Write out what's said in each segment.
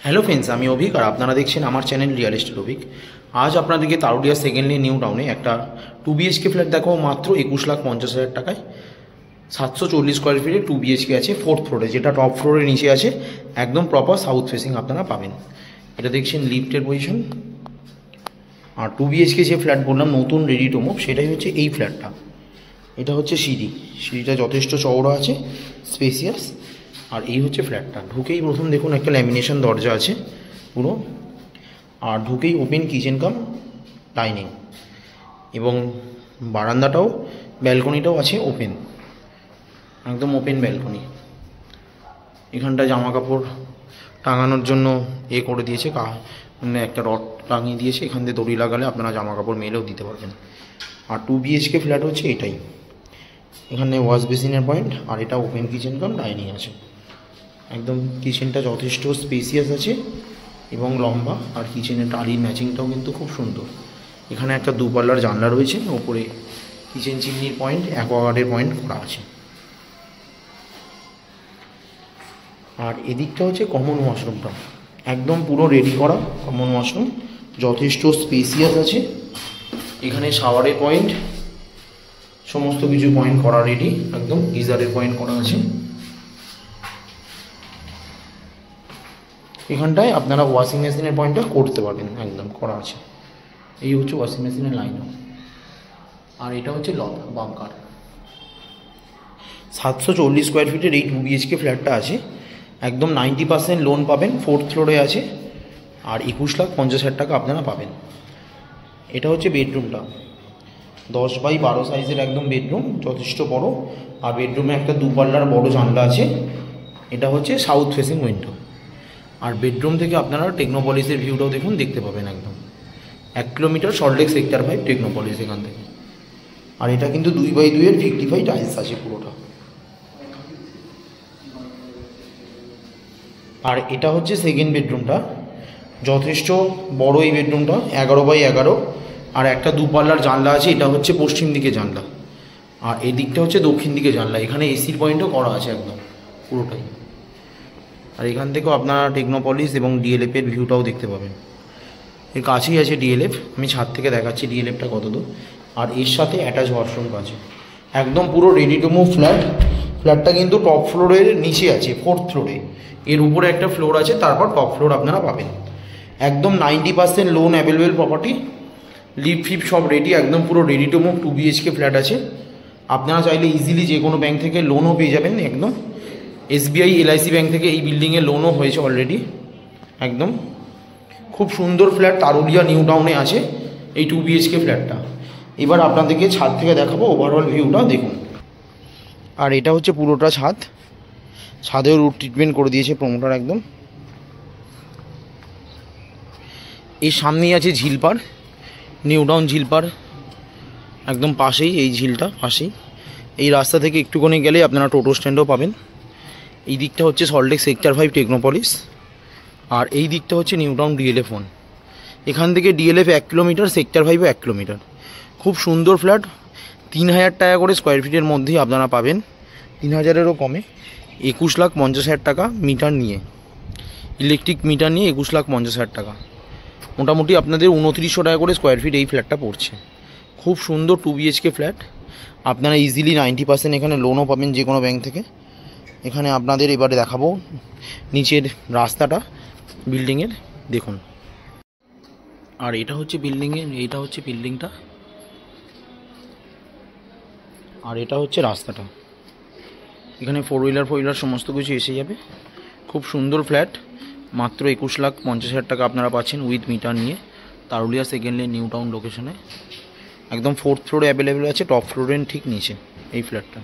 Hello friends, আমি অভিক আর আপনারা দেখছেন আমার চ্যানেল রিয়েল এস্টেট অভিক। আজ আপনাদেরকে তারুলিয়া সেকেন্ডলি নিউ টাউনে একটা 2 BHK ফ্ল্যাট দেখাবো মাত্র 21,50,000 টাকায়। 740 স্কোয়ার ফিটে 2 BHK আছে, 4th ফ্লোরে, যেটা টপ ফ্লোরের নিচে আছে। একদম প্রপার সাউথ ফেসিং আপনারা পাবেন। এটা দেখছেন লিফটের পজিশন। আর 2 BHK যে ফ্ল্যাট বললাম নতুন রেডি টু মুভ, সেটাই হচ্ছে এই ফ্ল্যাটটা। এটা হচ্ছে সিঁড়িটা যথেষ্ট চওড়া আছে, স্পেসিয়াস। আর এই হচ্ছে ফ্ল্যাটটা। ঢুকেই প্রথম দেখুন একটা ল্যামিনেশন দরজা আছে পুরো, আর ঢুকেই ওপেন কিচেন কাম ডাইনিং, এবং বারান্দাটাও ব্যালকনিটাও আছে ওপেন, একদম ওপেন ব্যালকনি। এখানটা জামা কাপড় টাঙানোর জন্য করে দিয়েছে, মানে একটা রড টাঙিয়ে দিয়েছে, এখান দিয়ে দড়ি লাগালে আপনারা জামা কাপড় মেলেও দিতে পারবেন। আর 2 BHK ফ্ল্যাট হচ্ছে এটাই। এখানে ওয়াশ বেসিনের পয়েন্ট, আর এটা ওপেন কিচেন কাম ডাইনিং আছে। একদম কিচেনটা যথেষ্ট স্পেসিয়াস আছে এবং লম্বা, আর কিচেনের টালির ম্যাচিংটাও কিন্তু খুব সুন্দর। এখানে একটা 2 পাল্লার জানলা রয়েছে, ওপরে কিচেন চিমনির পয়েন্ট, অ্যাকোয়াগার্ডের পয়েন্ট করা আছে। আর এদিকটা হচ্ছে কমন ওয়াশরুমটা, একদম পুরো রেডি করা কমন ওয়াশরুম, যথেষ্ট স্পেসিয়াস আছে। এখানে শাওয়ারের পয়েন্ট, সমস্ত কিছু পয়েন্ট করা রেডি, একদম গিজারের পয়েন্ট করা আছে। এখানটায় আপনারা ওয়াশিং মেশিনের পয়েন্টটা করতে পারবেন, একদম করা আছে। এই হচ্ছে ওয়াশিং মেশিনের লাইনও। আর এটা হচ্ছে বাঙ্কার। 740 স্কোয়ার ফিটের এই 2 BHK ফ্ল্যাটটা আছে, একদম 90% লোন পাবেন, 4th ফ্লোরে আছে। আর 21,50,000 টাকা আপনারা পাবেন। এটা হচ্ছে বেডরুমটা, 10x12 সাইজের একদম বেডরুম, যথেষ্ট বড়। আর বেডরুমে একটা 2 পাল্লার বড় জানলা আছে। এটা হচ্ছে সাউথ ফেসিং উইন্ডো। আর বেডরুম থেকে আপনারা টেকনোপলিসের ভিউটাও দেখুন, দেখতে পাবেন একদম 1 কিলোমিটার সল্টলেক সেক্টর 5 টেকনোপলিস এখান থেকে। আর এটা কিন্তু 2x2 এর 55 টাইলস আছে পুরোটা। আর এটা হচ্ছে সেকেন্ড বেডরুমটা, যথেষ্ট বড় এই বেডরুমটা, 11x11। আর একটা 2 পাল্লার জানলা আছে, এটা হচ্ছে পশ্চিম দিকে জানলা, আর এই দিকটা হচ্ছে দক্ষিণ দিকে জানলা। এখানে এসির পয়েন্টও করা আছে একদম পুরোটাই। আর এখান থেকেও আপনারা টেকনোপলিস এবং DLF এর ভিউটাও দেখতে পাবেন। এর কাছেই আছে DLF, আমি ছাদ থেকে দেখাচ্ছি DLFটা কত দূর। আর এর সাথে অ্যাটাচ ওয়াশরুম আছে, একদম পুরো রেডি টু মুভ ফ্ল্যাট। ফ্ল্যাটটা কিন্তু টপ ফ্লোরের নিচে আছে, 4th ফ্লোরে। এর উপরে একটা ফ্লোর আছে, তারপর টপ ফ্লোর আপনারা পাবেন। একদম 90% লোন অ্যাভেলেবেল প্রপার্টি, লিফট ফিপ সব রেডি, একদম পুরো ready to move 2 BHK flat আছে। আপনারা চাইলে ইজিলি যে কোনো ব্যাংক থেকে লোনও পেয়ে যাবেন। একদম SBI LIC ব্যাংক থেকে এই বিল্ডিংয়ে লোনও হয়েছে অলরেডি। একদম খুব সুন্দর ফ্ল্যাট, তারুলিয়া নিউ টাউনে আছে এই 2 BHK ফ্ল্যাটটা। এবার আপনাদেরকে ছাদ থেকে দেখাবো, ওভারঅল ভিউটা দেখুন। আর এটা হচ্ছে পুরোটা ছাদ, ছাদেও রুট ট্রিটমেন্ট করে দিয়েছে প্রমোটার একদম। এই সামনেই আছে ঝিলপাড়, নিউ টাউন ঝিলপাড়, একদম পাশেই এই ঝিলটা পাশেই। এই রাস্তা থেকে একটুখানি গেলেই আপনারা টোটো স্ট্যান্ডও পাবেন। এই দিকটা হচ্ছে সল্টলেক সেক্টর 5 টেকনোপলিস, আর এই দিকটা হচ্ছে নিউ টাউন DLF 1। এখান থেকে DLF 1 কিলোমিটার, সেক্টর 5 1 কিলোমিটার। খুব সুন্দর ফ্ল্যাট, 3,000 টাকা করে স্কোয়ার ফিটের মধ্যেই আপনারা পাবেন, 3,000-এরও কমে। 21,50,000 টাকা মিটার নিয়ে, ইলেকট্রিক মিটার নিয়ে 21,50,000 টাকা। মোটামুটি আপনাদের 2900 টাকা করে স্কোয়ার ফিট এই ফ্ল্যাটটা পড়ছে। খুব সুন্দর 2 BHK ফ্ল্যাট। আপনারা ইজিলি 90% এখানে লোনও পাবেন যে কোনো ব্যাংক থেকে। এখানে আপনাদের এবারে দেখাবো নিচের রাস্তাটা বিল্ডিংয়ের, দেখুন। আর এটা হচ্ছে বিল্ডিংটা, আর এটা হচ্ছে রাস্তাটা। এখানে 4 হুইলার সমস্ত কিছু এসে যাবে। খুব সুন্দর ফ্ল্যাট, মাত্র 21,50,000 টাকা আপনারা পাচ্ছেন উইথ মিটার নিয়ে, তারুলিয়া সেকেন্ডলি নিউ টাউন লোকেশনে। একদম 4th ফ্লোরে অ্যাভেলেবেল আছে, টপ ফ্লোরের ঠিক নিচে এই ফ্ল্যাটটা।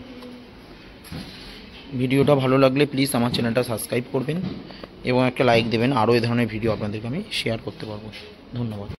ভিডিওটা ভালো লাগলে প্লিজ আমার চ্যানেলটা সাবস্ক্রাইব করবেন এবং একটা লাইক দেবেন। আরও এই ধরনের ভিডিও আপনাদেরকে আমি শেয়ার করতে পারবো। ধন্যবাদ।